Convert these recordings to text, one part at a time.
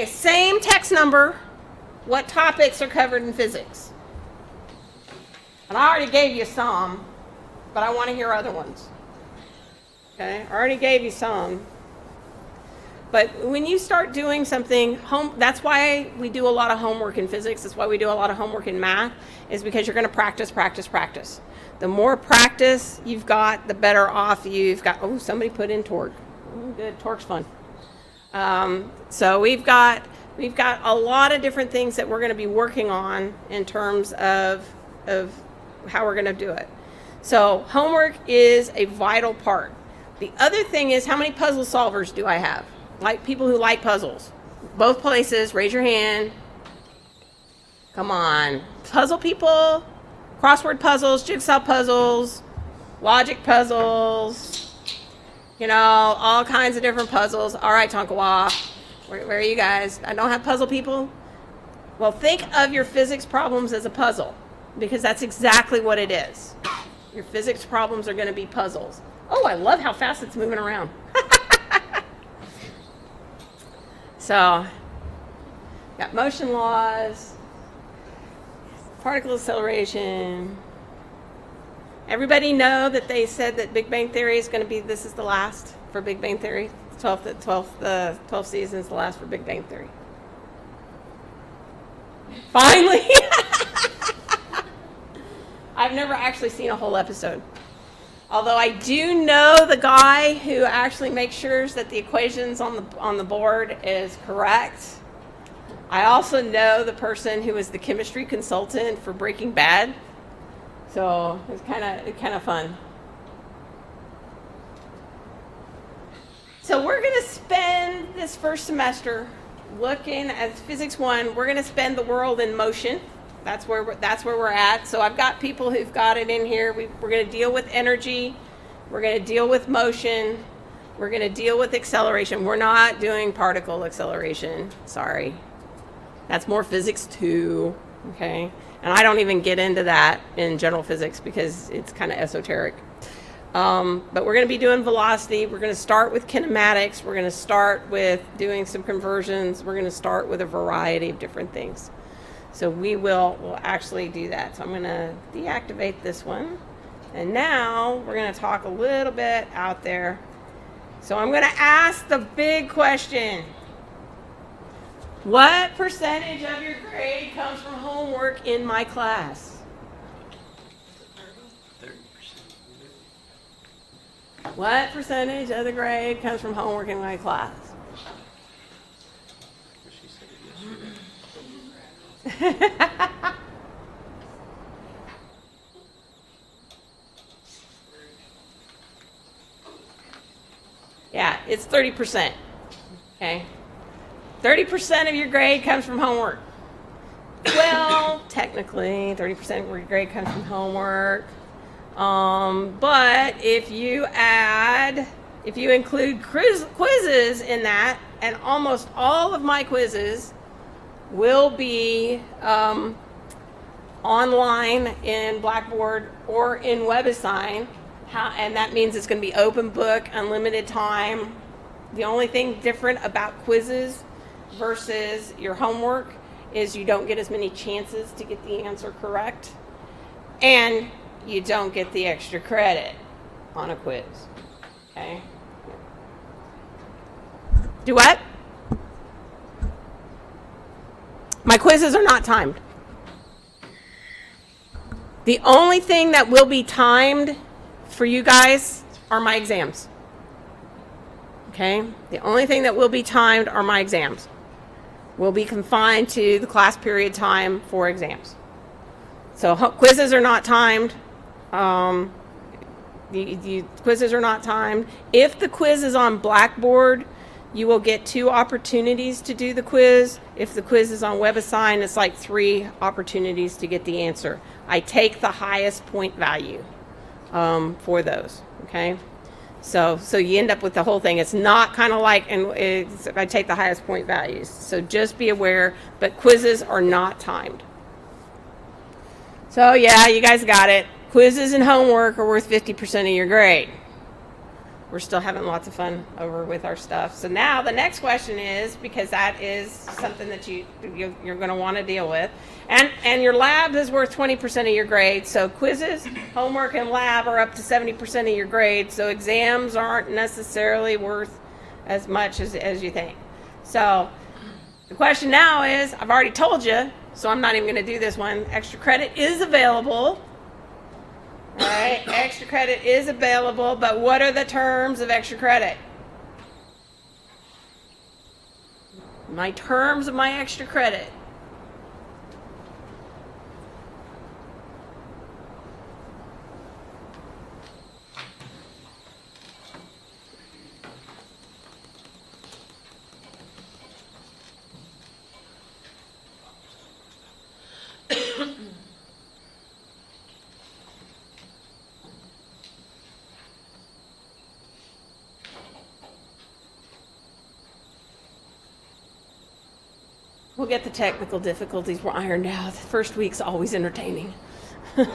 Okay, same text number. What topics are covered in physics? And I already gave you some, but I want to hear other ones. Okay, I already gave you some. But when you start doing something, that's why we do a lot of homework in physics. That's why we do a lot of homework in math, is because you're going to practice, practice, practice. The more practice you've got, the better off you've got. Oh, somebody put in torque. Oh, good, torque's fun. So we've got a lot of different things that we're going to be working on in terms of how we're going to do it. So homework is a vital part. The other thing is, how many puzzle solvers do I have? Like people who like puzzles. Both places, raise your hand. Come on. Puzzle people, crossword puzzles, jigsaw puzzles, logic puzzles, you know, all kinds of different puzzles. All right, Tonkawa, where are you guys? I don't have puzzle people? Well, think of your physics problems as a puzzle, because that's exactly what it is. Your physics problems are going to be puzzles. Oh, I love how fast it's moving around. So, got motion laws, particle acceleration. Everybody know that they said that Big Bang Theory is going to be, this is the last for Big Bang Theory. The 12th season is the last for Big Bang Theory. Finally! I've never actually seen a whole episode. Although I do know the guy who actually makes sure that the equations on the board is correct. I also know the person who was the chemistry consultant for Breaking Bad. So it's kind of fun. So we're going to spend this first semester looking at Physics 1. We're going to spend the world in motion. That's where we're at. So I've got people who've got it in here. We're going to deal with energy. We're going to deal with motion. We're going to deal with acceleration. We're not doing particle acceleration. Sorry. That's more physics 2. Okay? And I don't even get into that in general physics because it's kind of esoteric. But we're going to be doing velocity. We're going to start with kinematics. We're going to start with doing some conversions. We're going to start with a variety of different things. So we'll actually do that. So I'm going to deactivate this one. And now we're going to talk a little bit out there. So I'm going to ask the big question. What percentage of your grade comes from homework in my class? 30%. What percentage of the grade comes from homework in my class? She said it yesterday. Yeah, it's 30%. Okay. 30% of your grade comes from homework. Well, technically, 30% of your grade comes from homework. But if you include quizzes in that, and almost all of my quizzes will be online in Blackboard or in WebAssign, and that means it's going to be open book, unlimited time. The only thing different about quizzes versus your homework is you don't get as many chances to get the answer correct, and you don't get the extra credit on a quiz. Okay? Do what? My quizzes are not timed. The only thing that will be timed for you guys are my exams. Okay? The only thing that will be timed are my exams. Will be confined to the class period time for exams. So quizzes are not timed. The quizzes are not timed. If the quiz is on Blackboard, you will get 2 opportunities to do the quiz. If the quiz is on WebAssign, it's like 3 opportunities to get the answer. I take the highest point value for those, okay? So you end up with the whole thing. It's not kind of like, I take the highest point values. So just be aware, but quizzes are not timed. So yeah, you guys got it. Quizzes and homework are worth 50% of your grade. we're still having lots of fun over with our stuff. So now the next question is, because that is something that you're going to want to deal with, and your lab is worth 20% of your grade. So quizzes, homework, and lab are up to 70% of your grade. So exams aren't necessarily worth as much as you think. So the question now is, I've already told you, so I'm not even going to do this one. Extra credit is available. All right, extra credit is available, but what are the terms of extra credit? My terms of my extra credit. We'll get the technical difficulties were ironed out. The first week's always entertaining. The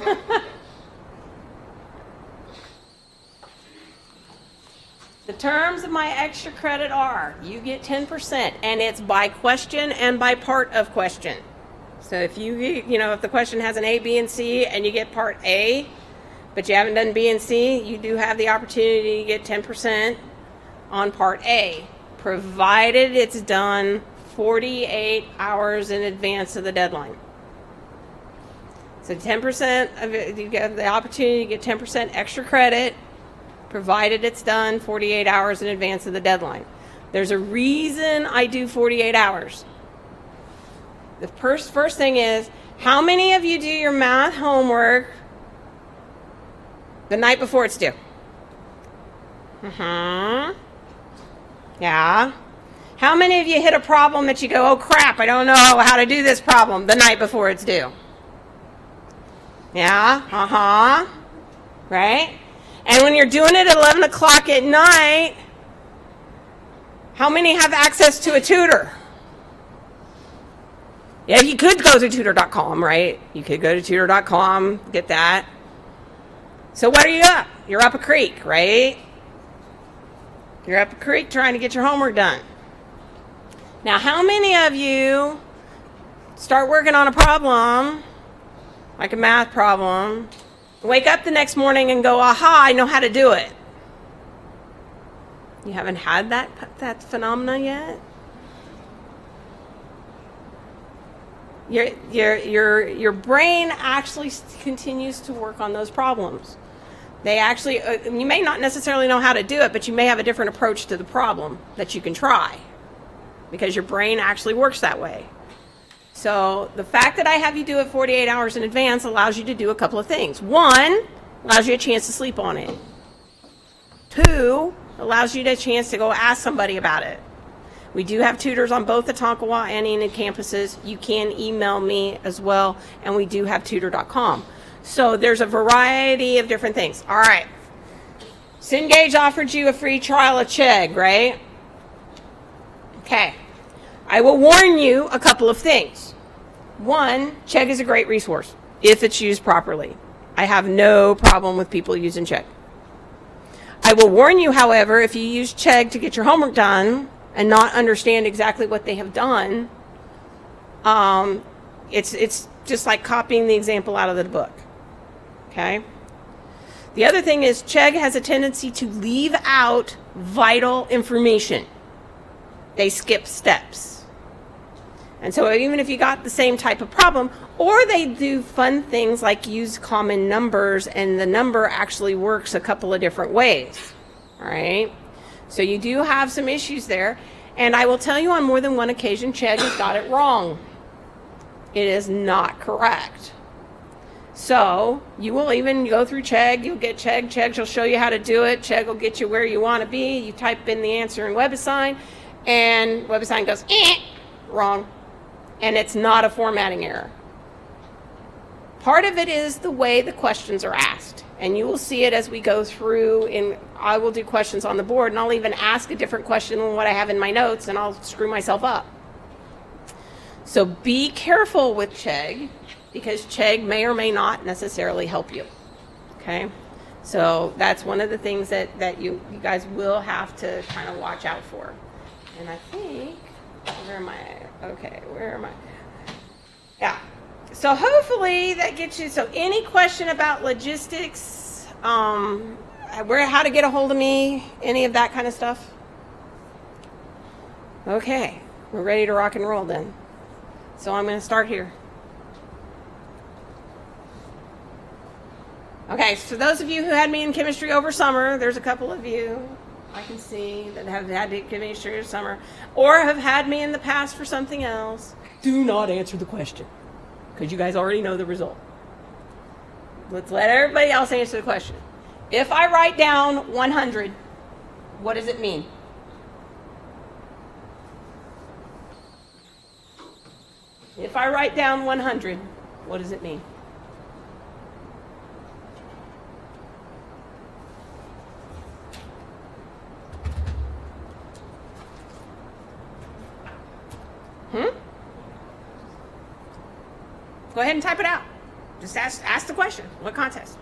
terms of my extra credit are, you get 10%, and it's by question and by part of question. So if if the question has an A, B, and C, and you get part A, but you haven't done B and C, you do have the opportunity to get 10% on part A, provided it's done 48 hours in advance of the deadline. So 10% of it, you get the opportunity to get 10% extra credit, provided it's done 48 hours in advance of the deadline. There's a reason I do 48 hours. The first thing is, how many of you do your math homework the night before it's due? Yeah. How many of you hit a problem that you go, oh crap, I don't know how to do this problem the night before it's due? Yeah, right? And when you're doing it at 11 o'clock at night, how many have access to a tutor? Yeah, you could go to tutor.com, right? You could go to tutor.com, get that. So what are you up? You're up a creek, right? You're up a creek trying to get your homework done. Now, how many of you start working on a problem, like a math problem, wake up the next morning and go, aha, I know how to do it? You haven't had that phenomena yet? Your brain actually continues to work on those problems. They actually, you may not necessarily know how to do it, but you may have a different approach to the problem that you can try, because your brain actually works that way. So the fact that I have you do it 48 hours in advance allows you to do a couple of things. One, allows you a chance to sleep on it. Two, allows you a chance to go ask somebody about it. We do have tutors on both the Tonkawa and Enid campuses. You can email me as well, and we do have tutor.com. So there's a variety of different things. All right. Cengage offered you a free trial of Chegg, right? Okay, I will warn you a couple of things. One, Chegg is a great resource if it's used properly. I have no problem with people using Chegg. I will warn you, however, if you use Chegg to get your homework done and not understand exactly what they have done, it's just like copying the example out of the book. Okay? The other thing is, Chegg has a tendency to leave out vital information. They skip steps. And so even if you got the same type of problem, or they do fun things like use common numbers, and the number actually works a couple of different ways. All right? So you do have some issues there. And I will tell you, on more than one occasion, Chegg has got it wrong. It is not correct. So you will even go through Chegg, you'll get Chegg, Chegg will show you how to do it, Chegg will get you where you want to be, you type in the answer in WebAssign, and WebAssign goes, wrong. And it's not a formatting error. Part of it is the way the questions are asked. And you will see it as we go through, and I will do questions on the board, and I'll even ask a different question than what I have in my notes, and I'll screw myself up. So be careful with Chegg, because Chegg may or may not necessarily help you. Okay? So that's one of the things that you guys will have to kind of watch out for. And I think, where am I? Okay, where am I? Yeah. So hopefully that gets you. So any question about logistics, how to get a hold of me, any of that kind of stuff? Okay, we're ready to rock and roll then. So I'm going to start here. Okay, so those of you who had me in chemistry over summer, there's a couple of you I can see that have had chemistry over summer, or have had me in the past for something else. Do not answer the question, because you guys already know the result. Let's let everybody else answer the question. If I write down 100, what does it mean? If I write down 100, what does it mean? Go ahead and type it out. Just ask the question. What contest?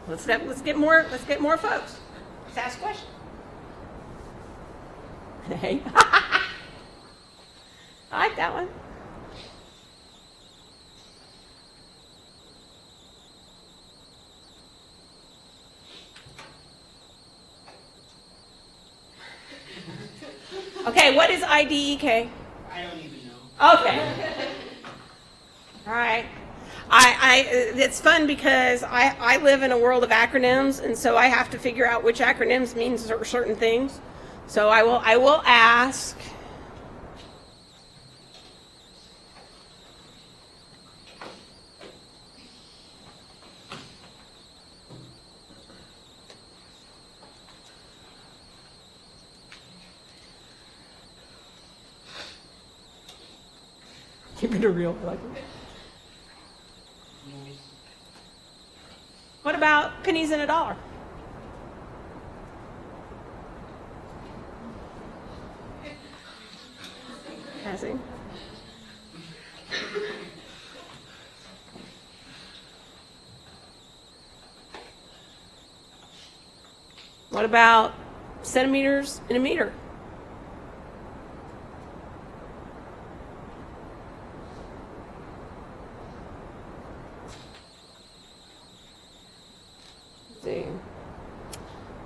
Let's get more folks. Let's ask a question. Hey. I like that one. Okay, what is IDEK? I don't even know. Okay. All right. It's fun because I live in a world of acronyms, and so I have to figure out which acronyms mean certain things. So I will ask. Keep it real. I like it. What about pennies in a dollar? Passing. What about centimeters in a meter?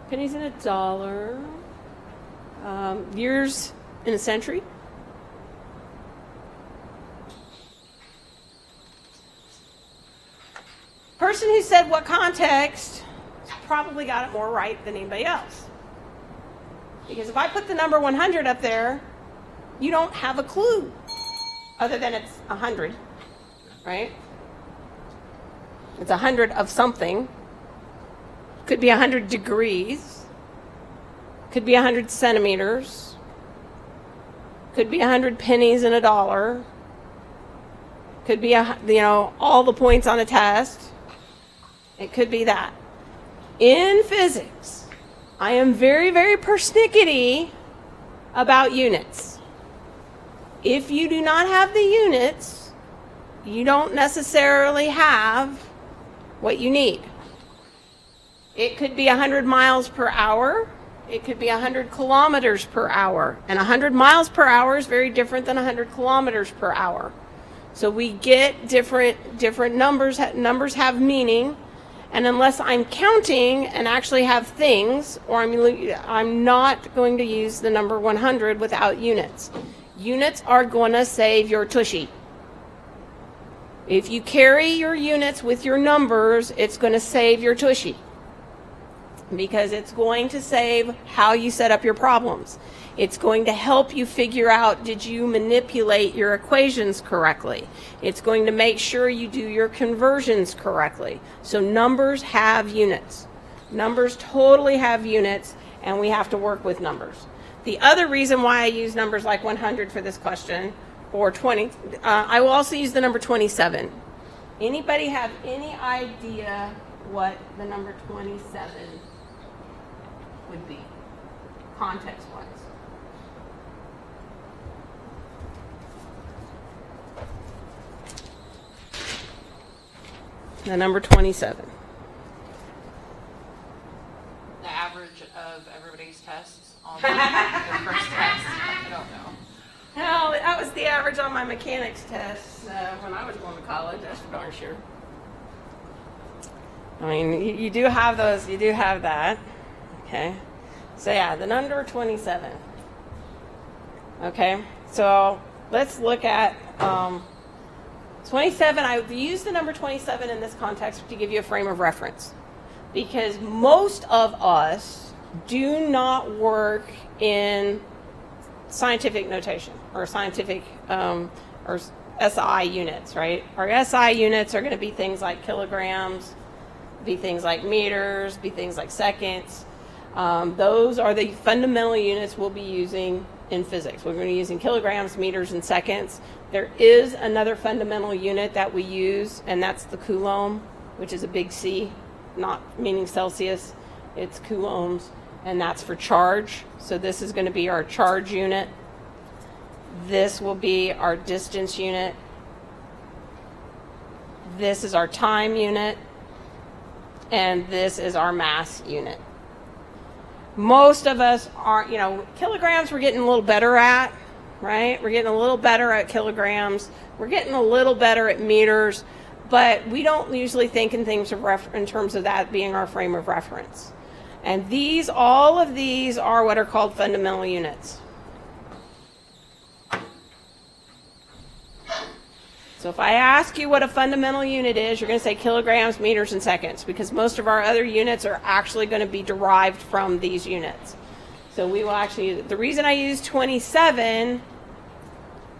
Pennies in a dollar. Years in a century. Person who said what context probably got it more right than anybody else. Because if I put the number 100 up there, you don't have a clue other than it's 100, right? It's 100 of something. Could be 100 degrees. Could be 100 centimeters. Could be 100 pennies in a dollar. Could be all the points on a test. It could be that. In physics, I am very, very persnickety about units. If you do not have the units, you don't necessarily have what you need. It could be 100 miles per hour. It could be 100 kilometers per hour. And 100 miles per hour is very different than 100 kilometers per hour. So we get different numbers. Numbers have meaning. And unless I'm counting and actually have things, or I'm not going to use the number 100 without units. Units are going to save your tushy. If you carry your units with your numbers, it's going to save your tushy. Because it's going to save how you set up your problems. It's going to help you figure out, did you manipulate your equations correctly? It's going to make sure you do your conversions correctly. So numbers have units. Numbers totally have units, and we have to work with numbers. The other reason why I use numbers like 100 for this question, or 20, I will also use the number 27. Anybody have any idea what the number 27 would be, context-wise? The number 27. of everybody's tests on their first test? I don't know. No, that was the average on my mechanics tests when I was going to college, that's for darn sure. I mean, you do have those, you do have that. Okay. So yeah, the number 27. Okay, so let's look at 27. I use the number 27 in this context to give you a frame of reference, because most of us do not work in scientific notation or scientific or SI units, right? Our SI units are going to be things like kilograms, be things like meters, be things like seconds. Those are the fundamental units we'll be using in physics. We're going to be using kilograms, meters, and seconds. There is another fundamental unit that we use, and that's the coulomb, which is a big C, not meaning Celsius. It's coulombs, and that's for charge. So this is going to be our charge unit. This will be our distance unit. This is our time unit. And this is our mass unit. Most of us are, kilograms we're getting a little better at, right? We're getting a little better at kilograms. We're getting a little better at meters, but we don't usually think in things in terms of that being our frame of reference. And all of these are what are called fundamental units. So if I ask you what a fundamental unit is, you're going to say kilograms, meters, and seconds, because most of our other units are actually going to be derived from these units. So we will actually, the reason I use 27,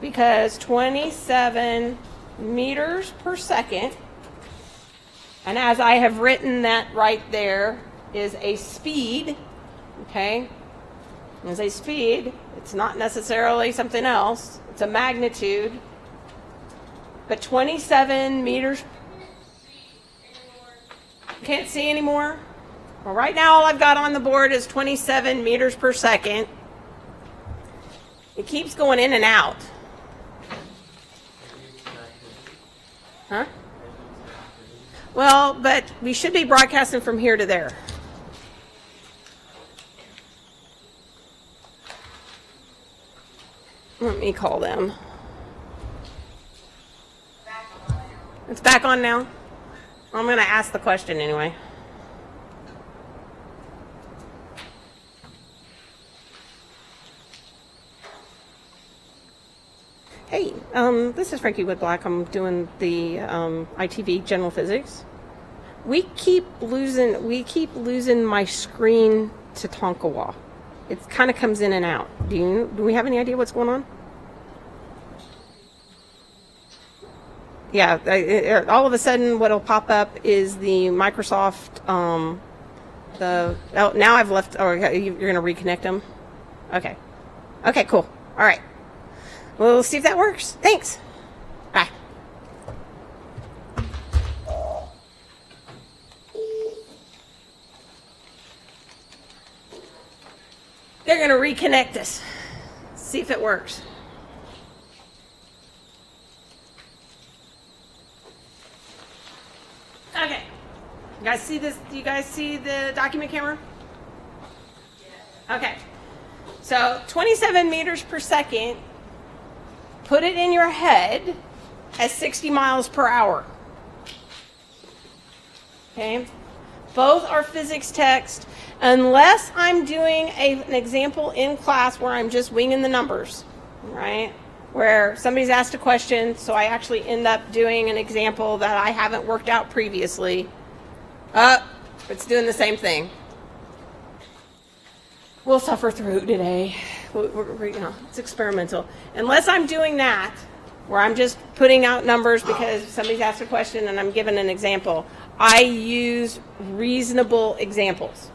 because 27 meters per second, and as I have written that right there, is a speed, okay? Is a speed. It's not necessarily something else. It's a magnitude. But 27 meters. Can't see anymore? Well, right now all I've got on the board is 27 meters per second. It keeps going in and out. Huh? Well, but we should be broadcasting from here to there. Let me call them. It's back on now. I'm going to ask the question anyway. Hey, this is Frankie Woodblack. I'm doing the ITV General Physics. We keep losing my screen to Tonkawa. It kind of comes in and out. Do we have any idea what's going on? Yeah, all of a sudden what'll pop up is the Microsoft, now I've left, you're going to reconnect them? Okay. Okay, cool. All right. We'll see if that works. Thanks. Bye. They're going to reconnect us. See if it works. Okay. You guys see this? Do you guys see the document camera? Okay. So 27 meters per second, put it in your head as 60 miles per hour. Okay. Both are physics text, unless I'm doing an example in class where I'm just winging the numbers, right? Where somebody's asked a question, so I actually end up doing an example that I haven't worked out previously. It's doing the same thing. We'll suffer through today. It's experimental. Unless I'm doing that, where I'm just putting out numbers because somebody's asked a question and I'm giving an example, I use reasonable examples.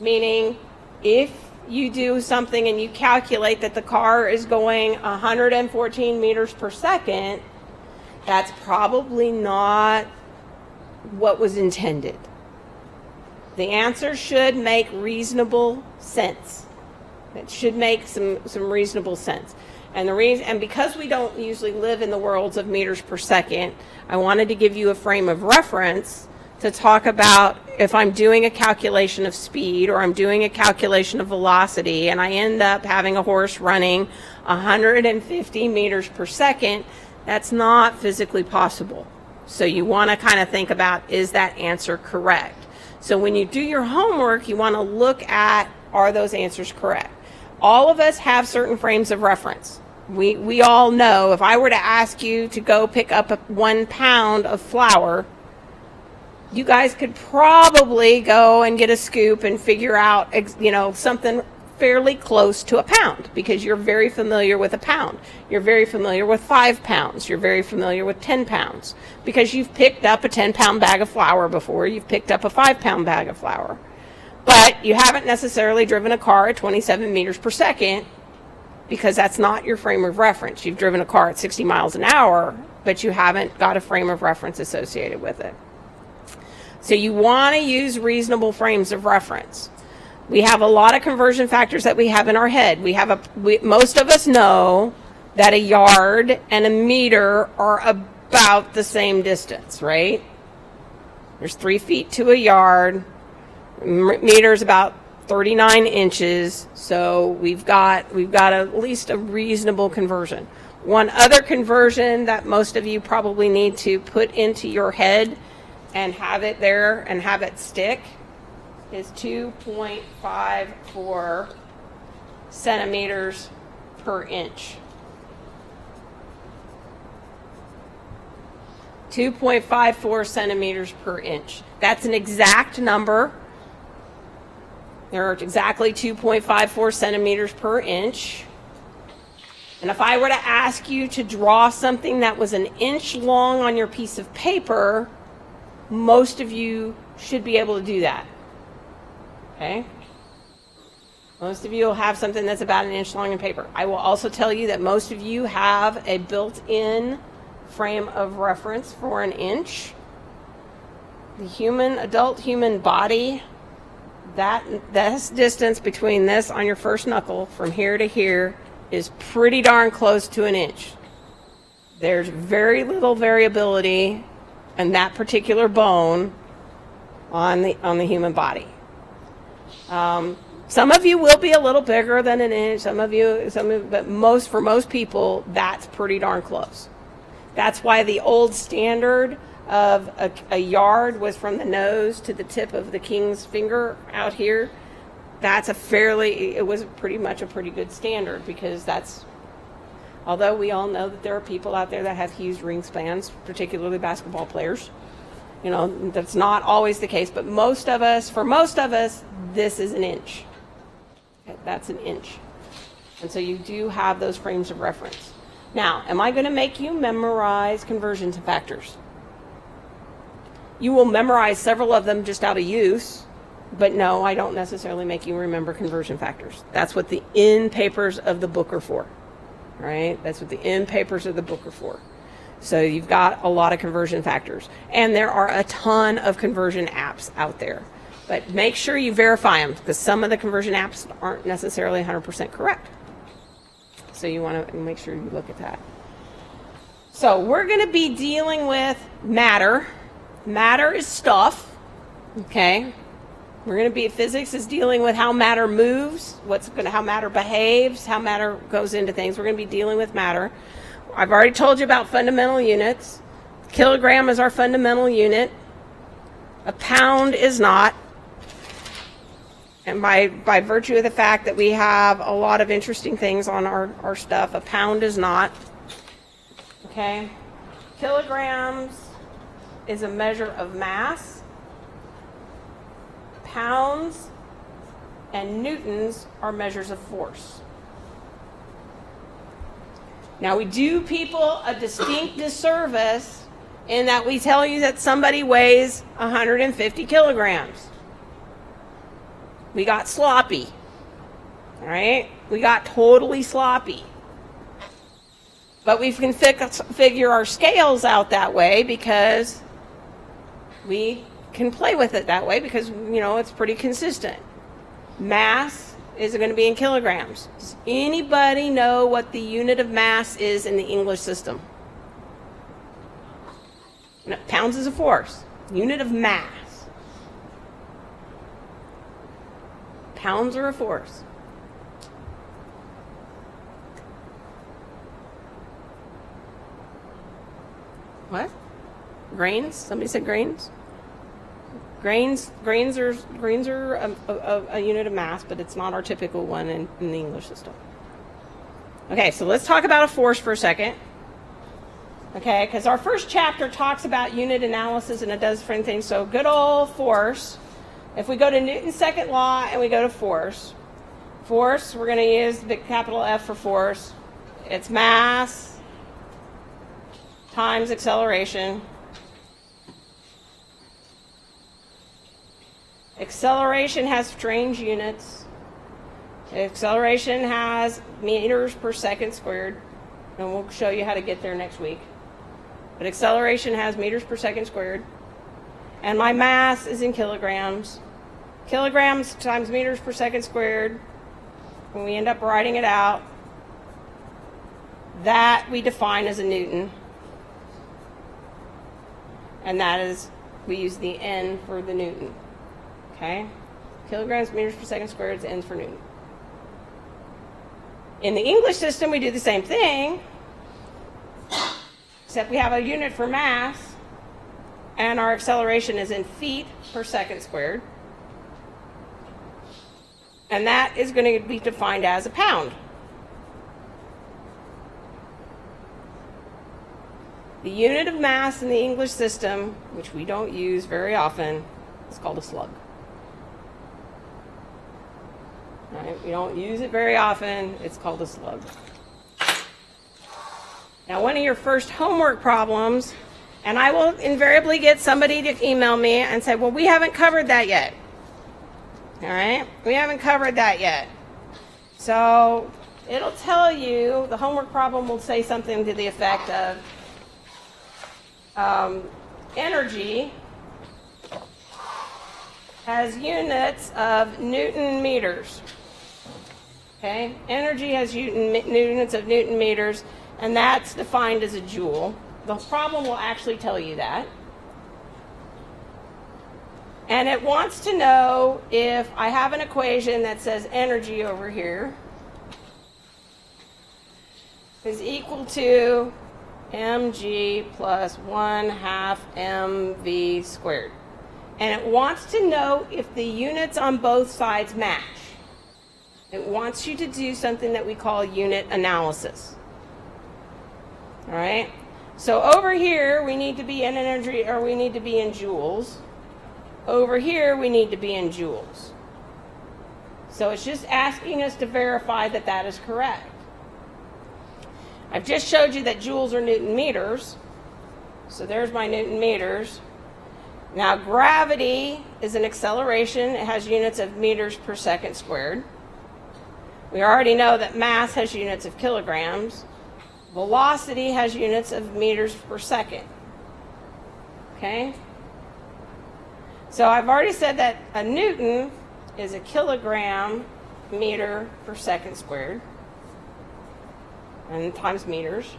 Meaning, if you do something and you calculate that the car is going 114 meters per second, that's probably not what was intended. The answer should make reasonable sense. It should make some reasonable sense. And because we don't usually live in the worlds of meters per second, I wanted to give you a frame of reference to talk about if I'm doing a calculation of speed or I'm doing a calculation of velocity and I end up having a horse running 150 meters per second, that's not physically possible. So you want to kind of think about, is that answer correct? So when you do your homework, you want to look at, are those answers correct? All of us have certain frames of reference. We all know, if I were to ask you to go pick up 1 pound of flour, you guys could probably go and get a scoop and figure out, something fairly close to a pound, because you're very familiar with a pound. You're very familiar with 5 pounds. You're very familiar with 10 pounds, because you've picked up a 10-pound bag of flour before. You've picked up a 5-pound bag of flour. But you haven't necessarily driven a car at 27 meters per second, because that's not your frame of reference. You've driven a car at 60 miles an hour, but you haven't got a frame of reference associated with it. So you want to use reasonable frames of reference. We have a lot of conversion factors that we have in our head. Most of us know that a yard and a meter are about the same distance, right? There's 3 feet to a yard. Meter's about 39 inches. So we've got at least a reasonable conversion. One other conversion that most of you probably need to put into your head and have it there and have it stick is 2.54 centimeters per inch. 2.54 centimeters per inch. That's an exact number. There are exactly 2.54 centimeters per inch. And if I were to ask you to draw something that was an inch long on your piece of paper, most of you should be able to do that. Okay? Most of you will have something that's about an inch long in paper. I will also tell you that most of you have a built-in frame of reference for an inch. The adult human body, this distance between this on your first knuckle from here to here is pretty darn close to an inch. There's very little variability in that particular bone on the human body. Some of you will be a little bigger than an inch. But for most people, that's pretty darn close. That's why the old standard of a yard was from the nose to the tip of the king's finger out here. It was pretty much a pretty good standard, because although we all know that there are people out there that have huge ringspans, particularly basketball players, that's not always the case, but for most of us, this is an inch. Okay, that's an inch. And so you do have those frames of reference. Now, am I going to make you memorize conversion factors? You will memorize several of them just out of use, but no, I don't necessarily make you remember conversion factors. That's what the in papers of the book are for, right? That's what the in papers of the book are for. So you've got a lot of conversion factors, and there are a ton of conversion apps out there, but make sure you verify them, because some of the conversion apps aren't necessarily 100% correct. So you want to make sure you look at that. So we're going to be dealing with matter. Matter is stuff, okay? Physics is dealing with how matter moves, how matter behaves, how matter goes into things. We're going to be dealing with matter. I've already told you about fundamental units. Kilogram is our fundamental unit. A pound is not. And by virtue of the fact that we have a lot of interesting things on our stuff, a pound is not. Okay? Kilograms is a measure of mass. Pounds and newtons are measures of force. Now, we do people a distinct disservice in that we tell you that somebody weighs 150 kilograms. We got sloppy. All right? We got totally sloppy. But we can figure our scales out that way because we can play with it that way because, it's pretty consistent. Mass is going to be in kilograms. Does anybody know what the unit of mass is in the English system? Pounds is a force. Unit of mass. Pounds are a force. What? Grains? Somebody said grains? Grains are a unit of mass, but it's not our typical one in the English system. Okay, so let's talk about a force for a second. Okay, because our first chapter talks about unit analysis and it does different things. So good old force. If we go to Newton's second law and we go to force, we're going to use the capital F for force. It's mass times acceleration. Acceleration has strange units. Acceleration has meters per second squared, and we'll show you how to get there next week. But acceleration has meters per second squared, and my mass is in kilograms. Kilograms times meters per second squared, when we end up writing it out, that we define as a Newton. And that is, we use the N for the Newton. Okay? Kilograms, meters per second squared is N for Newton. In the English system, we do the same thing, except we have a unit for mass, and our acceleration is in feet per second squared. And that is going to be defined as a pound. The unit of mass in the English system, which we don't use very often, is called a slug. Right? We don't use it very often. It's called a slug. Now, one of your first homework problems, and I will invariably get somebody to email me and say, well, we haven't covered that yet. All right? We haven't covered that yet. So it'll tell you, the homework problem will say something to the effect of, energy has units of Newton meters. Okay? Energy has units of Newton meters, and that's defined as a joule. The problem will actually tell you that. And it wants to know if I have an equation that says energy over here is equal to mg plus 1/2 mv squared. And it wants to know if the units on both sides match. It wants you to do something that we call unit analysis. All right? So over here, we need to be in energy, or we need to be in joules. Over here, we need to be in joules. So it's just asking us to verify that that is correct. I've just showed you that joules are Newton meters. So there's my Newton meters. Now gravity is an acceleration. It has units of meters per second squared. We already know that mass has units of kilograms. Velocity has units of meters per second. Okay? So I've already said that a Newton is a kilogram meter per second squared, and times meters.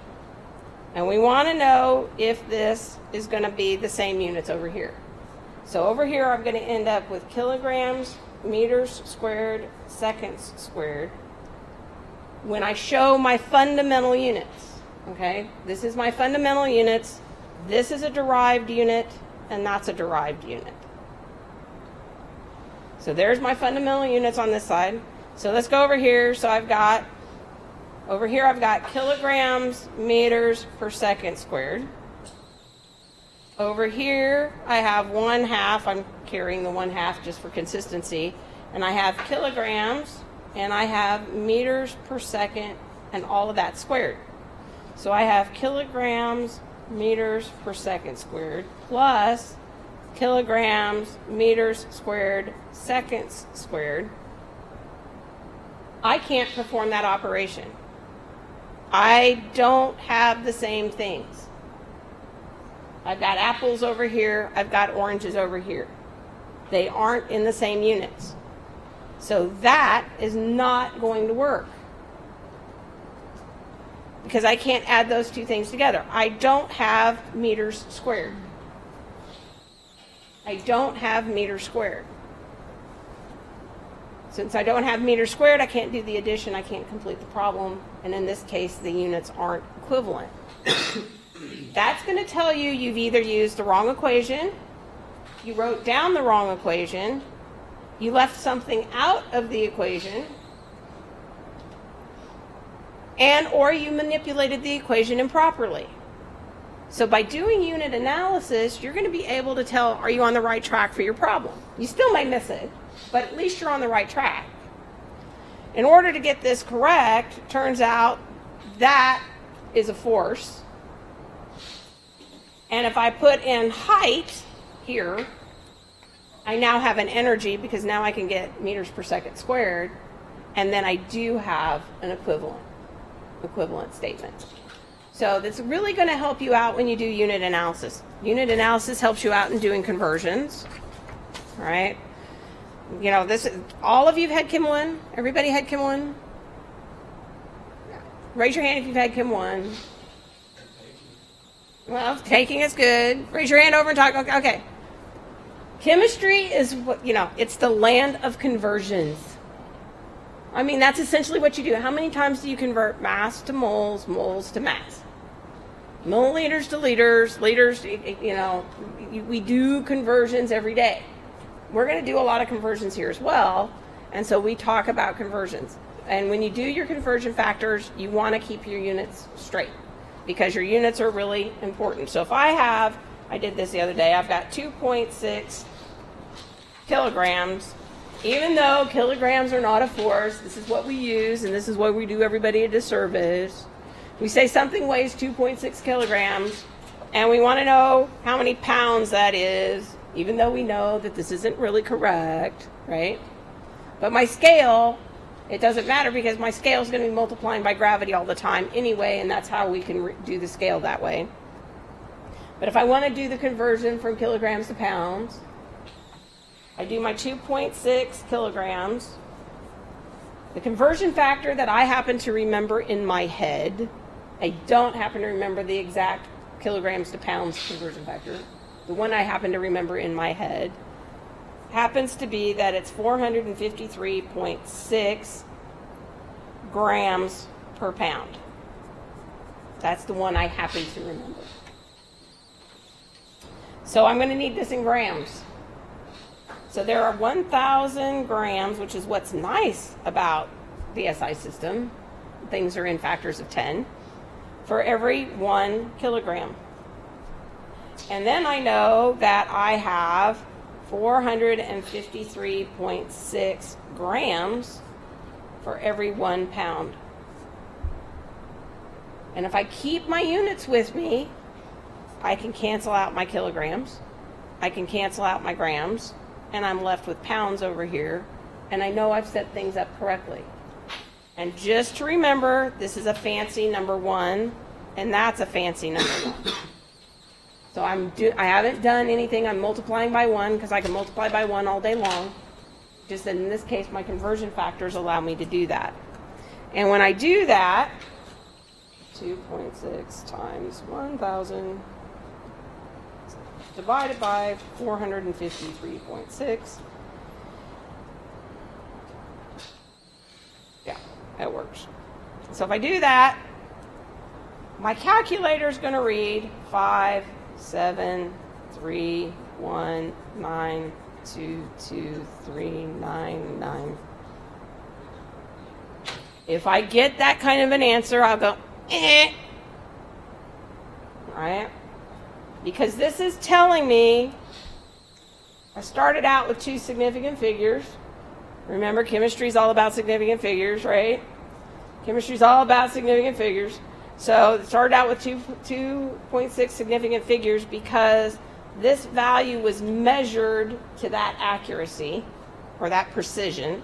And we want to know if this is going to be the same units over here. So over here I'm going to end up with kilograms, meters squared, seconds squared. When I show my fundamental units, okay, this is my fundamental units, this is a derived unit, and that's a derived unit. So there's my fundamental units on this side. So let's go over here. So over here I've got kilograms, meters per second squared. Over here I have 1/2, I'm carrying the 1/2 just for consistency, and I have kilograms, and I have meters per second, and all of that squared. So I have kilograms, meters per second squared, plus kilograms, meters squared, seconds squared. I can't perform that operation. I don't have the same things. I've got apples over here, I've got oranges over here. They aren't in the same units. So that is not going to work, because I can't add those two things together. I don't have meters squared. I don't have meters squared. Since I don't have meters squared, I can't do the addition, I can't complete the problem, and in this case, the units aren't equivalent. That's going to tell you you've either used the wrong equation, you wrote down the wrong equation, you left something out of the equation, and or you manipulated the equation improperly. So by doing unit analysis, you're going to be able to tell, are you on the right track for your problem? You still may miss it, but at least you're on the right track. In order to get this correct, it turns out that is a force. And if I put in height here, I now have an energy because now I can get meters per second squared, and then I do have an equivalent statement. So that's really going to help you out when you do unit analysis. Unit analysis helps you out in doing conversions, all right? You know, this is, all of you have had Chem 1? Everybody had Chem 1? Raise your hand if you've had Chem 1. Well, taking is good. Raise your hand over and talk. Okay. Chemistry is what, you know, it's the land of conversions. I mean, that's essentially what you do. How many times do you convert mass to moles, moles to mass? Milliliters to liters, liters, you know, we do conversions every day. We're going to do a lot of conversions here as well, and so we talk about conversions. And when you do your conversion factors, you want to keep your units straight because your units are really important. So if I did this the other day, I've got 2.6 kilograms. Even though kilograms are not a force, this is what we use, and this is what we do everybody a disservice. We say something weighs 2.6 kilograms, and we want to know how many pounds that is, even though we know that this isn't really correct, right? But my scale, it doesn't matter because my scale is going to be multiplying by gravity all the time anyway, and that's how we can do the scale that way. But if I want to do the conversion from kilograms to pounds, I do my 2.6 kilograms. The conversion factor that I happen to remember in my head, I don't happen to remember the exact kilograms to pounds conversion factor. The one I happen to remember in my head happens to be that it's 453.6 grams per pound. That's the one I happen to remember. So I'm going to need this in grams. So there are 1,000 grams, which is what's nice about the SI system. Things are in factors of 10 for every 1 kilogram. And then I know that I have 453.6 grams for every 1 pound. And if I keep my units with me, I can cancel out my kilograms, I can cancel out my grams, and I'm left with pounds over here, and I know I've set things up correctly. And just to remember, this is a fancy number 1, and that's a fancy number 1. So I haven't done anything. I'm multiplying by 1 because I can multiply by 1 all day long. Just that in this case, my conversion factors allow me to do that. And when I do that, 2.6 times 1,000 divided by 453.6. Yeah, that works. So if I do that, my calculator is going to read 5, 7, 3, 1, 9, 2, 2, 3, 9, 9. If I get that kind of an answer, I'll go, eh. All right? Because this is telling me I started out with 2 significant figures. Remember, chemistry is all about significant figures, right? Chemistry is all about significant figures. So it started out with 2.6 significant figures because this value was measured to that accuracy or that precision.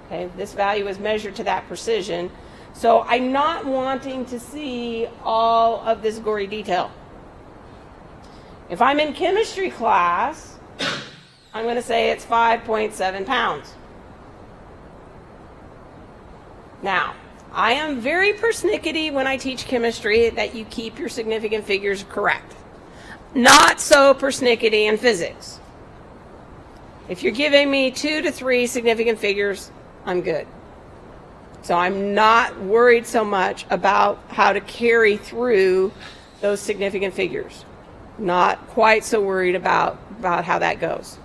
Okay, this value was measured to that precision. So I'm not wanting to see all of this gory detail. If I'm in chemistry class, I'm going to say it's 5.7 pounds. Now, I am very persnickety when I teach chemistry that you keep your significant figures correct. Not so persnickety in physics. If you're giving me 2 to 3 significant figures, I'm good. So I'm not worried so much about how to carry through those significant figures. Not quite so worried about how that goes.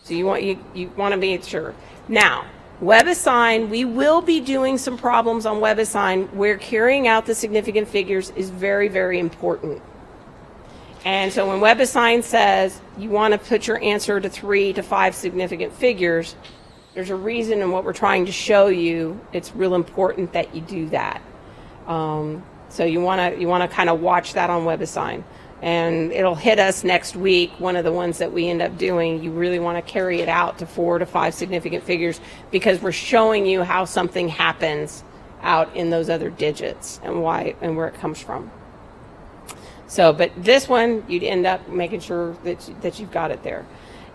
So you want to be sure. Now, WebAssign, we will be doing some problems on WebAssign where carrying out the significant figures is very, very important. And so when WebAssign says you want to put your answer to 3 to 5 significant figures, there's a reason in what we're trying to show you. It's real important that you do that. So you want to kind of watch that on WebAssign. And it'll hit us next week, one of the ones that we end up doing. You really want to carry it out to 4 to 5 significant figures because we're showing you how something happens out in those other digits and why and where it comes from. So, but this one, you'd end up making sure that you've got it there.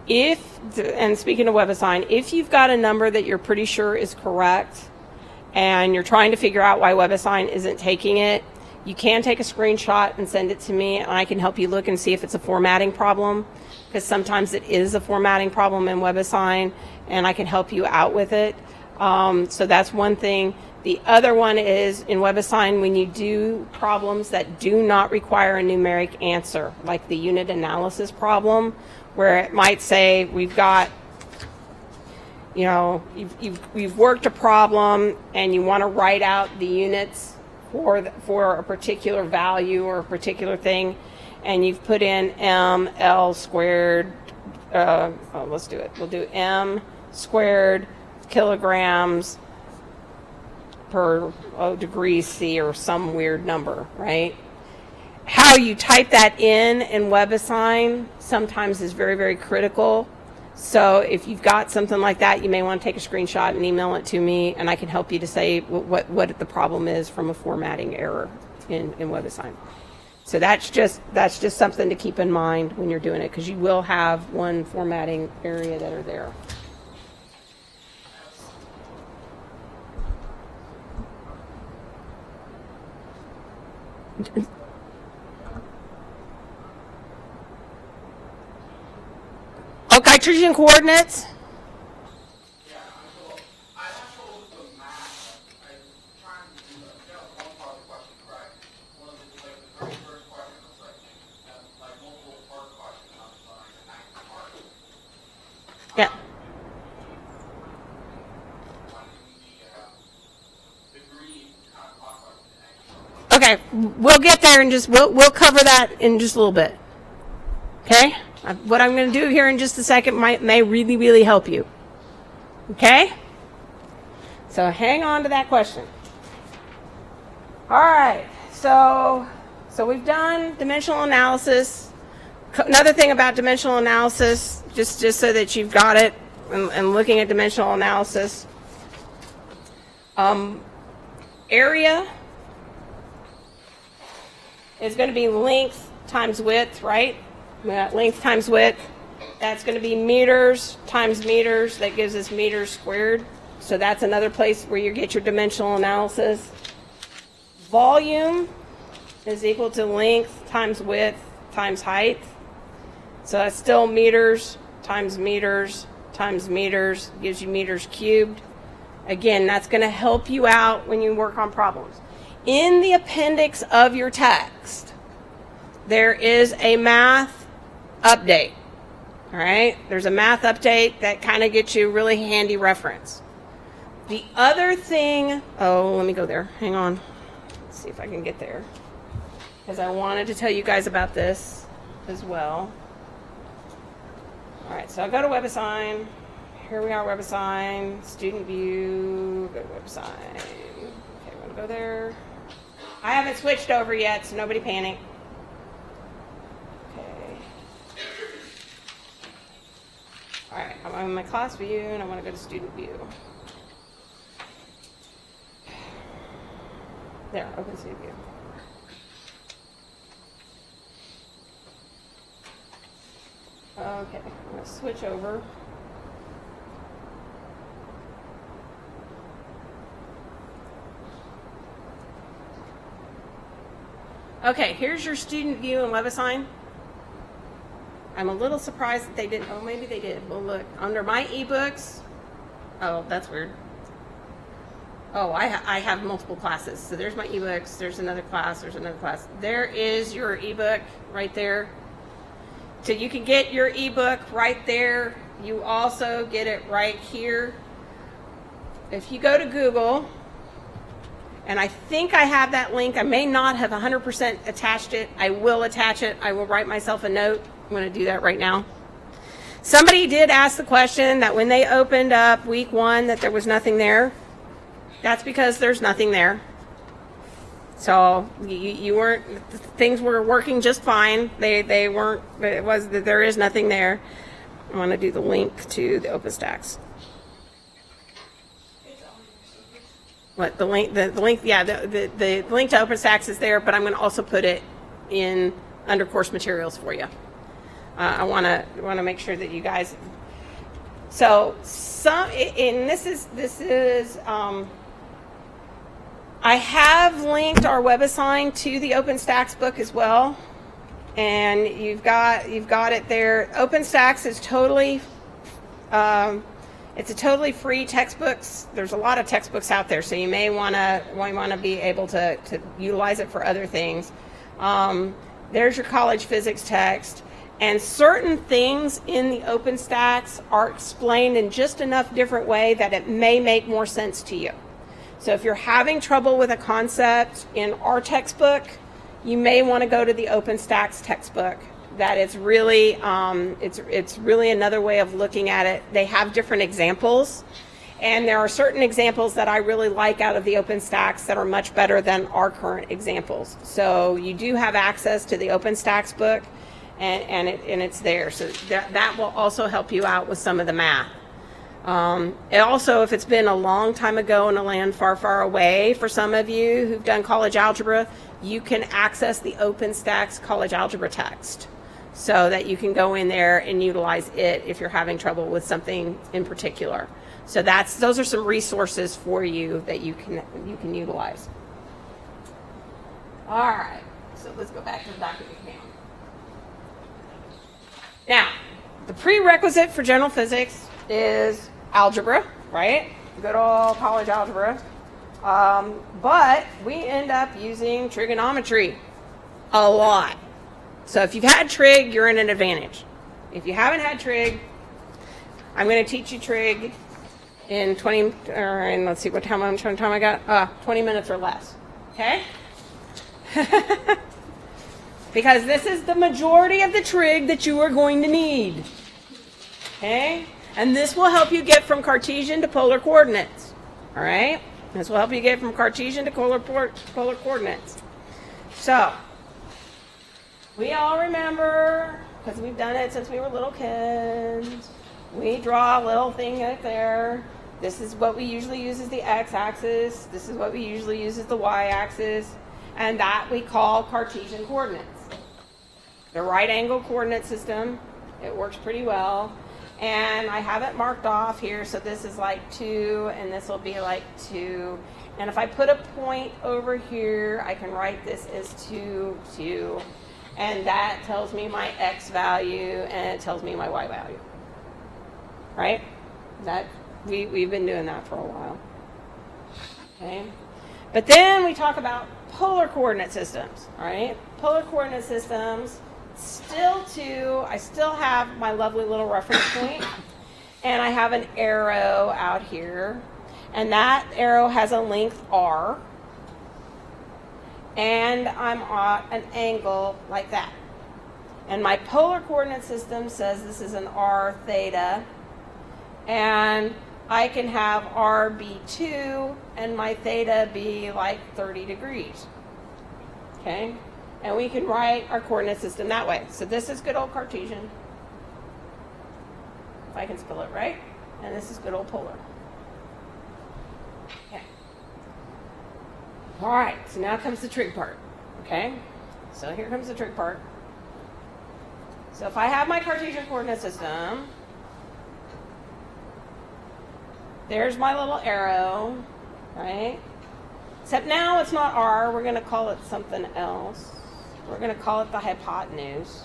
And speaking of WebAssign, if you've got a number that you're pretty sure is correct and you're trying to figure out why WebAssign isn't taking it, you can take a screenshot and send it to me, and I can help you look and see if it's a formatting problem, because sometimes it is a formatting problem in WebAssign, and I can help you out with it. So that's one thing. The other one is in WebAssign, when you do problems that do not require a numeric answer, like the unit analysis problem, where it might say we've got, you know, you've worked a problem and you want to write out the units for a particular value or a particular thing, and you've put in ml squared. Let's do it. We'll do m squared kilograms per degree C or some weird number, right? How you type that in WebAssign sometimes is very, very critical. So if you've got something like that, you may want to take a screenshot and email it to me, and I can help you to say what the problem is from a formatting error in WebAssign. So that's just something to keep in mind when you're doing it, because you will have one formatting area that are there. Oh, Cartesian coordinates? Yeah. Okay, we'll get there and we'll cover that in just a little bit. Okay? What I'm going to do here in just a second may really, really help you. Okay? So hang on to that question. All right. So we've done dimensional analysis. Another thing about dimensional analysis, just so that you've got it, and looking at dimensional analysis, area is going to be length times width, right? We got length times width. That's going to be meters times meters. That gives us meters squared. So that's another place where you get your dimensional analysis. Volume is equal to length times width times height. So that's still meters times meters times meters. Gives you meters cubed. Again, that's going to help you out when you work on problems. In the appendix of your text, there is a math update. All right, there's a math update that kind of gets you a really handy reference. The other thing, let me go there. Hang on. Let's see if I can get there, because I wanted to tell you guys about this as well. All right, so I go to WebAssign. Here we are, WebAssign, student view, go to WebAssign. Okay, I'm gonna go there. I haven't switched over yet, so nobody panic. All right, I'm in my class view, and I want to go to student view. There, open student view. Okay, I'm going to switch over. Okay, here's your student view in WebAssign. I'm a little surprised that they didn't. Oh, maybe they did. Well, look, under my ebooks. Oh, that's weird. Oh, I have multiple classes. So there's my ebooks. There's another class. There's another class. There is your ebook right there. So you can get your ebook right there. You also get it right here. If you go to Google, and I think I have that link. I may not have 100% attached it. I will attach it. I will write myself a note. I'm going to do that right now. Somebody did ask the question that when they opened up week 1 that there was nothing there. That's because there's nothing there. So you weren't, things were working just fine. They weren't, it was that there is nothing there. I want to do the link to the OpenStax. What, the link, yeah, the link to OpenStax is there, but I'm going to also put it in under course materials for you. I want to make sure that you guys, so some, and this is, I have linked our WebAssign to the OpenStax book as well, and you've got it there. OpenStax is totally, it's a totally free textbooks. There's a lot of textbooks out there, so you may want to be able to utilize it for other things. There's your college physics text, and certain things in the OpenStax are explained in just enough different way that it may make more sense to you. So if you're having trouble with a concept in our textbook, you may want to go to the OpenStax textbook. That is really, it's really another way of looking at it. They have different examples, and there are certain examples that I really like out of the OpenStax that are much better than our current examples. So you do have access to the OpenStax book, and it's there. So that will also help you out with some of the math. And also, if it's been a long time ago in a land far, far away, for some of you who've done college algebra, you can access the OpenStax college algebra text so that you can go in there and utilize it if you're having trouble with something in particular. So those are some resources for you that you can utilize. All right, so let's go back to the document now. Now, the prerequisite for general physics is algebra, right? Good old college algebra. But we end up using trigonometry a lot. So if you've had Trig, you're in an advantage. If you haven't had Trig, I'm going to teach you Trig in 20, and let's see what time I got. 20 minutes or less. Okay? Because this is the majority of the Trig that you are going to need. Okay? And this will help you get from Cartesian to polar coordinates. All right? This will help you get from Cartesian to polar coordinates. So, we all remember, because we've done it since we were little kids, we draw a little thing right there. This is what we usually use as the x-axis. This is what we usually use as the y-axis. And that we call Cartesian coordinates. The right angle coordinate system, it works pretty well. And I have it marked off here, so this is like 2, and this will be like 2. And if I put a point over here, I can write this as 2, 2. And that tells me my x value, and it tells me my y value. Right? We've been doing that for a while. Okay? But then we talk about polar coordinate systems, all right? Polar coordinate systems, I still have my lovely little reference point, and I have an arrow out here, and that arrow has a length r, and I'm at an angle like that. And my polar coordinate system says this is an r theta, and I can have r be 2 and my theta be like 30 degrees. Okay? And we can write our coordinate system that way. So this is good old Cartesian, if I can spell it right. And this is good old polar. Okay. All right, so now comes the trig part. Okay? So here comes the trig part. So if I have my Cartesian coordinate system, there's my little arrow, right? Except now it's not r, we're going to call it something else. We're going to call it the hypotenuse.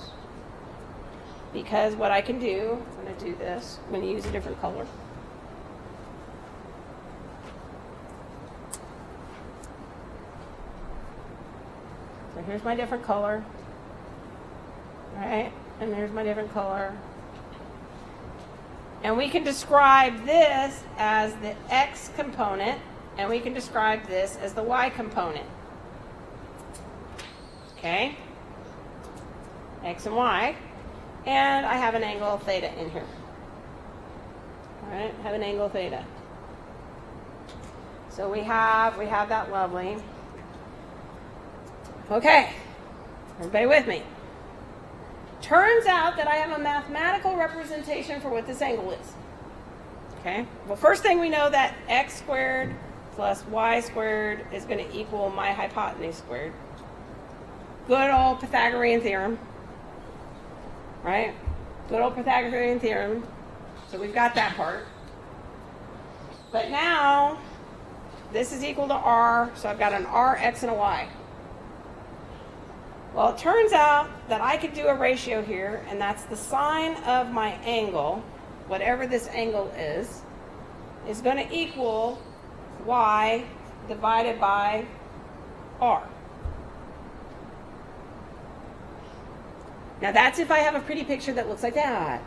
because what I can do, I'm going to do this, I'm going to use a different color. So here's my different color. All right, and there's my different color. And we can describe this as the X component, and we can describe this as the Y component. Okay? X and Y. And I have an angle theta in here. All right, have an angle theta. So we have that lovely. Okay, everybody with me? Turns out that I have a mathematical representation for what this angle is. Okay, well, first thing we know that x squared plus y squared is going to equal my hypotenuse squared. Good old Pythagorean theorem, right? Good old Pythagorean theorem. So we've got that part. But now, this is equal to r, so I've got an r, x, and a y. Well, it turns out that I could do a ratio here, and that's the sine of my angle, whatever this angle is going to equal y divided by r. Now that's if I have a pretty picture that looks like that.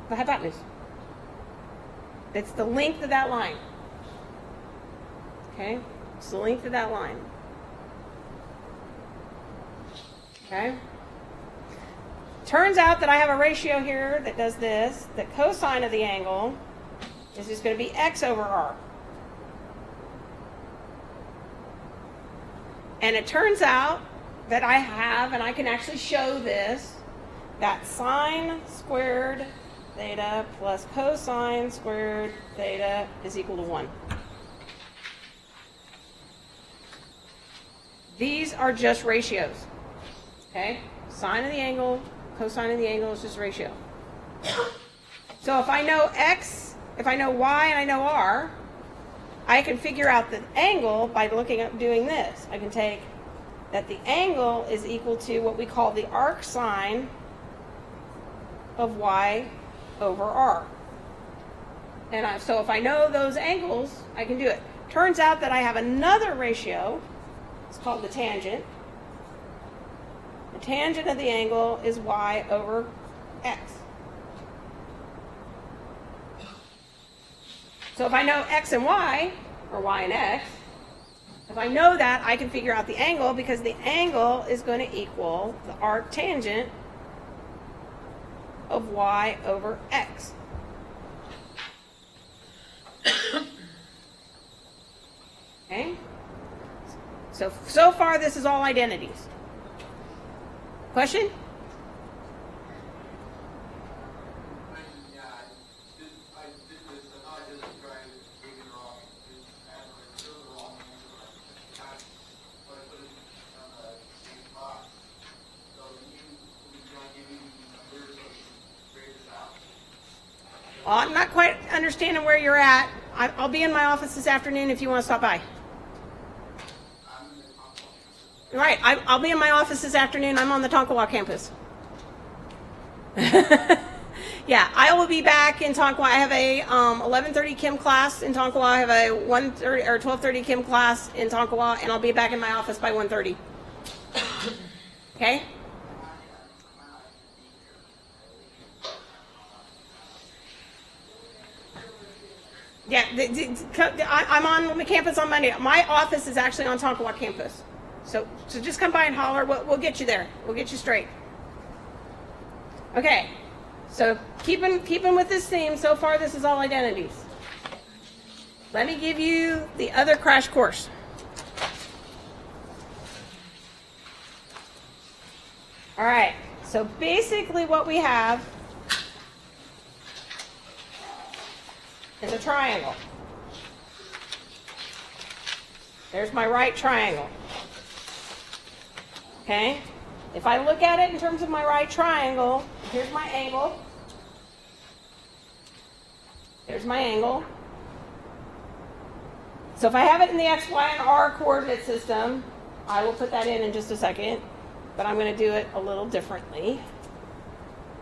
The hypotenuse. It's the length of that line. Okay? It's the length of that line. Okay? Turns out that I have a ratio here that does this. The cosine of the angle is just going to be x over r. And it turns out that I have, and I can actually show this, that sine squared theta plus cosine squared theta is equal to 1. These are just ratios. Okay? Sine of the angle, cosine of the angle is just ratio. So if I know x, if I know y, and I know r, I can figure out the angle by looking up doing this. I can take that the angle is equal to what we call the arc sine of y over r. And so if I know those angles, I can do it. Turns out that I have another ratio. It's called the tangent. The tangent of the angle is y over x. So if I know x and y, or y and x, if I know that, I can figure out the angle, because the angle is going to equal the arc tangent of y over x. Okay? So far this is all identities. Question? Well, I'm not quite understanding where you're at. I'll be in my office this afternoon if you want to stop by. Right, I'll be in my office this afternoon. I'm on the Tonkawa campus. Yeah, I will be back in Tonkawa. I have a 11:30 chem class in Tonkawa. I have a 1:30 or 12:30 chem class in Tonkawa, and I'll be back in my office by 1:30. Okay? Yeah, I'm on the campus on Monday. My office is actually on Tonkawa campus. So just come by and holler. We'll get you there. We'll get you straight. Okay. So keeping with this theme, so far this is all identities. Let me give you the other crash course. All right. So basically what we have is a triangle. There's my right triangle. Okay? If I look at it in terms of my right triangle, here's my angle. There's my angle. So if I have it in the x, y, and r coordinate system, I will put that in just a second. but I'm going to do it a little differently.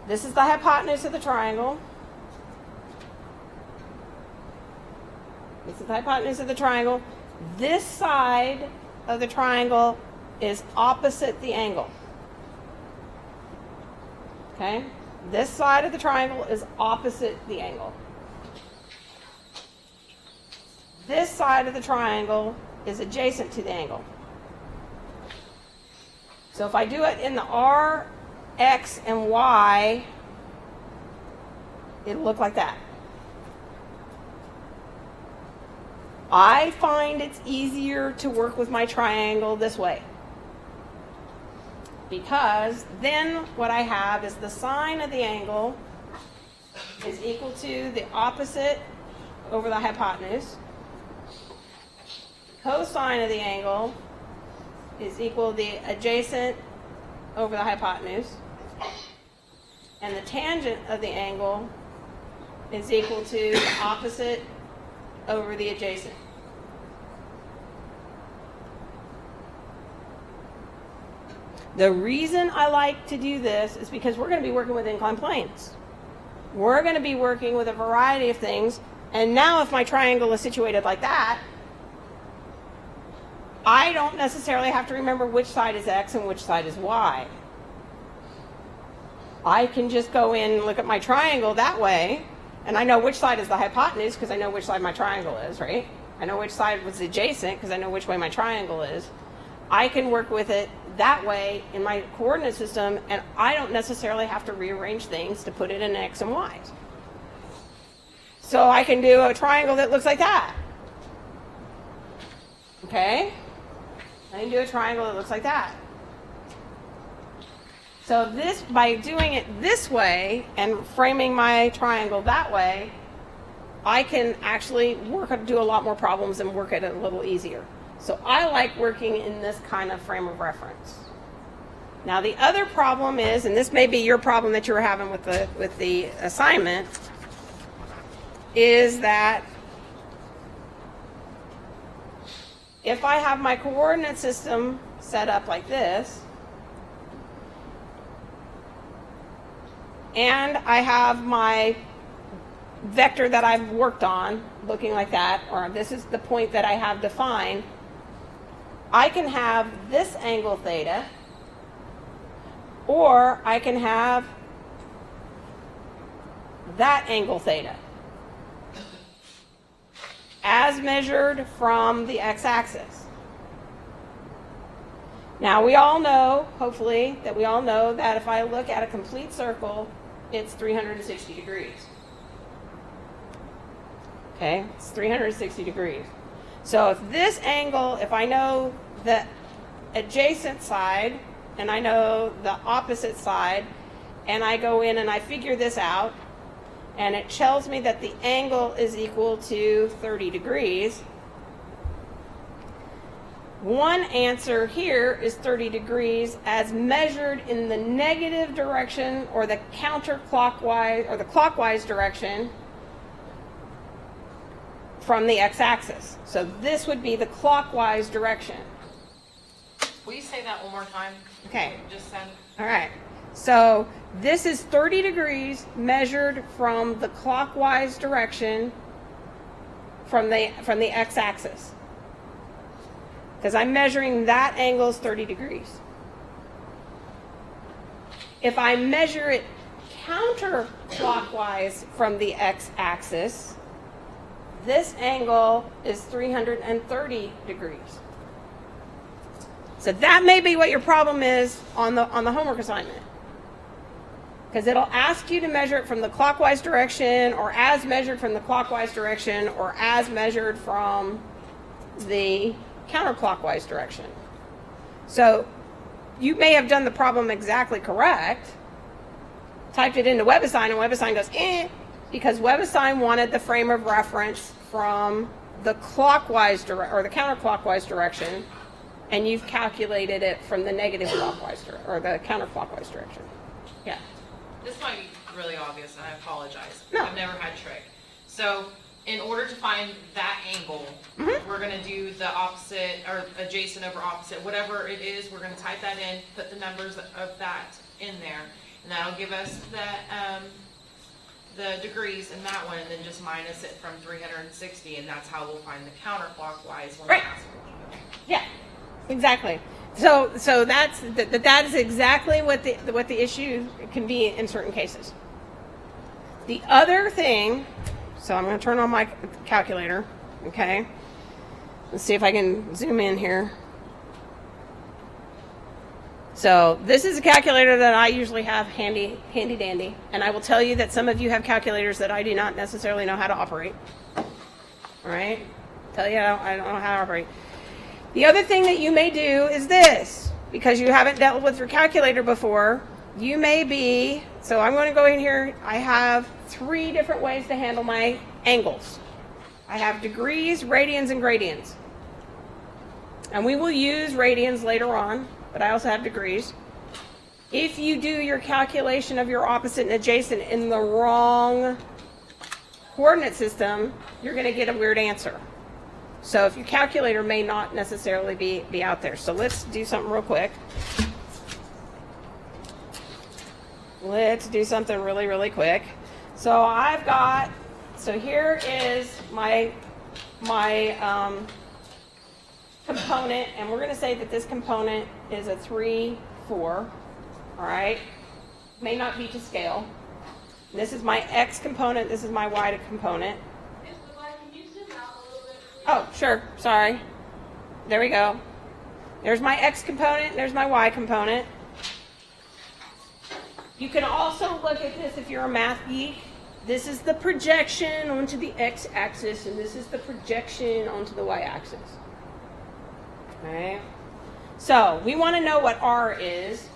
This is the hypotenuse of the triangle. This is the hypotenuse of the triangle. This side of the triangle is opposite the angle. Okay? This side of the triangle is opposite the angle. This side of the triangle is adjacent to the angle. So if I do it in the R, X, and Y, it'll look like that. I find it's easier to work with my triangle this way, because then what I have is the sine of the angle is equal to the opposite over the hypotenuse. Cosine of the angle is equal to the adjacent over the hypotenuse. And the tangent of the angle is equal to the opposite over the adjacent. The reason I like to do this is because we're going to be working with inclined planes. We're going to be working with a variety of things. And now if my triangle is situated like that, I don't necessarily have to remember which side is X and which side is Y. I can just go in and look at my triangle that way, and I know which side is the hypotenuse because I know which side my triangle is, right? I know which side was adjacent because I know which way my triangle is. I can work with it that way in my coordinate system, and I don't necessarily have to rearrange things to put it in X and Y. So I can do a triangle that looks like that. Okay? I can do a triangle that looks like that. So this, by doing it this way and framing my triangle that way, I can actually do a lot more problems and work it a little easier. So I like working in this kind of frame of reference. Now the other problem is, and this may be your problem that you were having with the assignment, is that if I have my coordinate system set up like this, and I have my vector that I've worked on looking like that, or this is the point that I have defined, I can have this angle theta, or I can have that angle theta as measured from the x-axis. Now we all know, hopefully, that we all know that if I look at a complete circle, it's 360 degrees. Okay, it's 360 degrees. So if this angle, if I know the adjacent side and I know the opposite side, and I go in and I figure this out, and it tells me that the angle is equal to 30 degrees. One answer here is 30 degrees as measured in the negative direction, or the counterclockwise or the clockwise direction from the x-axis. So this would be the clockwise direction. Will you say that one more time? Okay. Just said. All right. So this is 30 degrees measured from the clockwise direction from the x-axis. Because I'm measuring that angle is 30 degrees. If I measure it counterclockwise from the x-axis, this angle is 330 degrees. So that may be what your problem is on the homework assignment. Because it'll ask you to measure it from the clockwise direction, or as measured from the clockwise direction, or as measured from the counterclockwise direction. So you may have done the problem exactly correct, typed it into WebAssign, and WebAssign goes, because WebAssign wanted the frame of reference from the clockwise or the counterclockwise direction, and you've calculated it from the negative clockwise or the counterclockwise direction. Yeah. This might be really obvious, and I apologize. No. I've never had Trig. So in order to find that angle, we're going to do the opposite or adjacent over opposite, whatever it is. We're going to type that in, put the numbers of that in there, and that'll give us the degrees in that one, and then just minus it from 360, and that's how we'll find the counterclockwise when we Right. ask. Yeah, exactly. So that is exactly what the issue can be in certain cases. The other thing, so I'm going to turn on my calculator, okay? Let's see if I can zoom in here. So this is a calculator that I usually have handy dandy, and I will tell you that some of you have calculators that I do not necessarily know how to operate. All right? Tell you I don't know how to operate. The other thing that you may do is this, because you haven't dealt with your calculator before, you may be, so I'm going to go in here, I have 3 different ways to handle my angles. I have degrees, radians, and gradients. And we will use radians later on, but I also have degrees. If you do your calculation of your opposite and adjacent in the wrong coordinate system, you're going to get a weird answer. So if your calculator may not necessarily be out there. So let's do something real quick. Let's do something really, really quick. So I've got, so here is my component, and we're going to say that this component is a 3, 4. All right. May not be to scale. This is my X component. This is my Y component. Oh, sure. Sorry. There we go. There's my X component. There's my Y component. You can also look at this if you're a math geek. This is the projection onto the X-axis, and this is the projection onto the Y-axis. Okay. So we want to know what R is.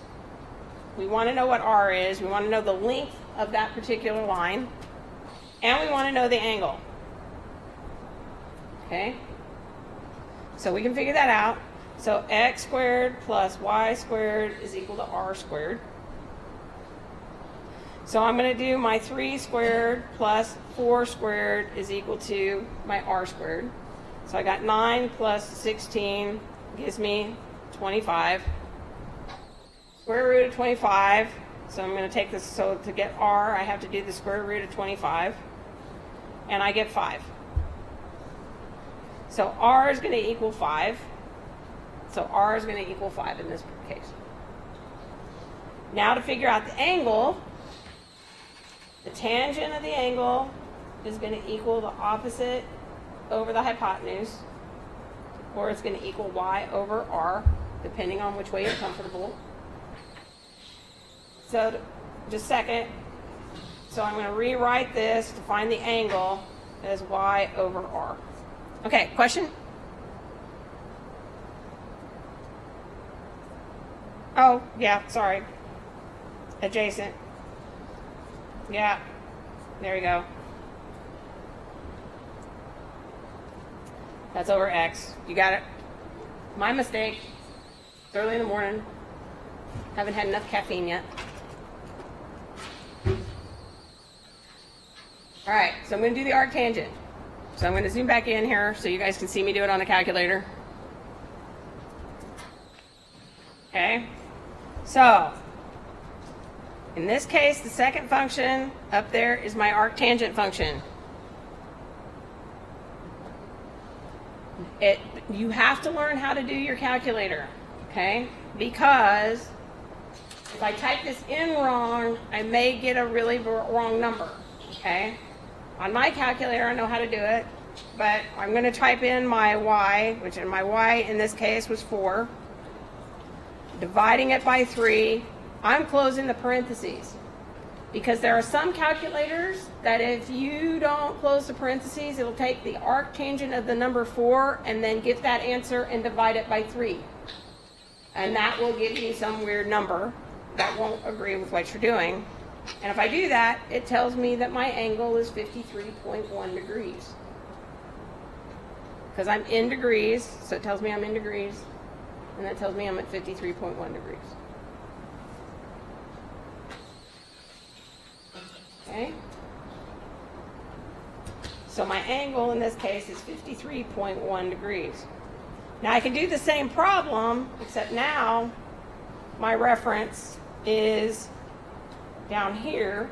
We want to know what R is. We want to know the length of that particular line. And we want to know the angle. Okay? So we can figure that out. So x squared plus y squared is equal to r squared. So I'm going to do my 3 squared plus 4 squared is equal to my r squared. So I got 9 plus 16 gives me 25. Square root of 25. So I'm going to take this, so to get r, I have to do the square root of 25. And I get 5. So r is going to equal 5. So r is going to equal 5 in this case. Now to figure out the angle, the tangent of the angle is going to equal the opposite over the hypotenuse, or it's going to equal y over r, depending on which way you're comfortable. So just a second. So I'm going to rewrite this to find the angle as y over r. Okay, question? Oh, yeah, sorry. Adjacent. Yeah, there we go. That's over x. You got it. My mistake. It's early in the morning. Haven't had enough caffeine yet. All right, so I'm going to do the arctangent. So I'm going to zoom back in here so you guys can see me do it on the calculator. Okay, so in this case, the second function up there is my arctangent function. You have to learn how to do your calculator, okay? Because if I type this in wrong, I may get a really wrong number, okay? On my calculator, I know how to do it, but I'm going to type in my y, which in my y in this case was 4, dividing it by 3. I'm closing the parentheses because there are some calculators that if you don't close the parentheses, it'll take the arctangent of the number 4 and then get that answer and divide it by 3. And that will give you some weird number that won't agree with what you're doing. And if I do that, it tells me that my angle is 53.1 degrees. Because I'm in degrees, so it tells me I'm in degrees. And that tells me I'm at 53.1 degrees. Okay? So my angle in this case is 53.1 degrees. Now I can do the same problem, except now my reference is down here.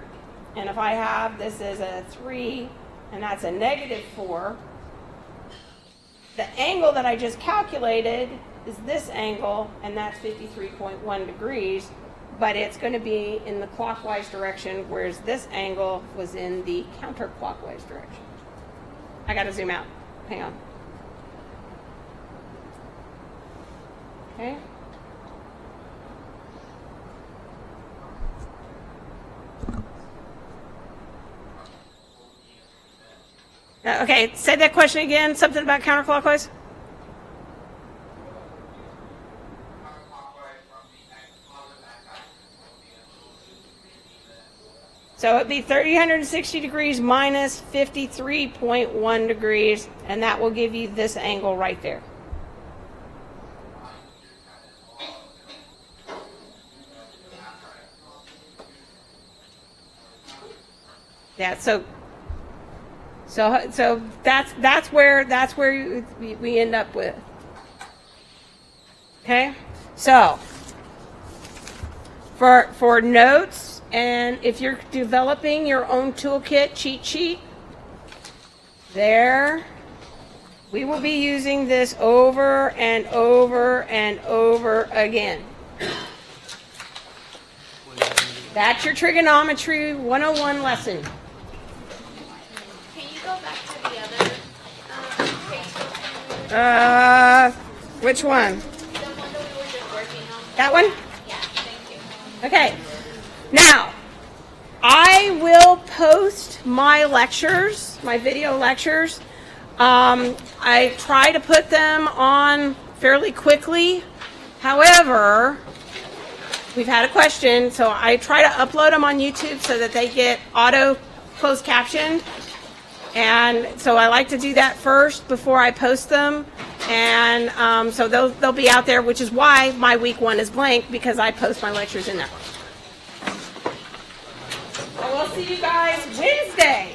And if I have this as a 3 and that's a -4, the angle that I just calculated is this angle, and that's 53.1 degrees, but it's going to be in the clockwise direction, whereas this angle was in the counterclockwise direction. I got to zoom out. Hang on. Okay. Okay, say that question again. Something about counterclockwise? So it'd be 360 degrees minus 53.1 degrees, and that will give you this angle right there. Yeah, so that's where we end up with. Okay, so for notes, and if you're developing your own toolkit cheat sheet, there we will be using this over and over and over again. That's your trigonometry 101 lesson. Go back to the other page. Which one? The one that we were just working on. That one? Yeah, thank you. Okay. Now, I will post my lectures, my video lectures. I try to put them on fairly quickly. However, we've had a question, so I try to upload them on YouTube so that they get auto closed captioned. And so I like to do that first before I post them. And so they'll be out there, which is why my week 1 is blank, because I post my lectures in there. So we'll see you guys Wednesday.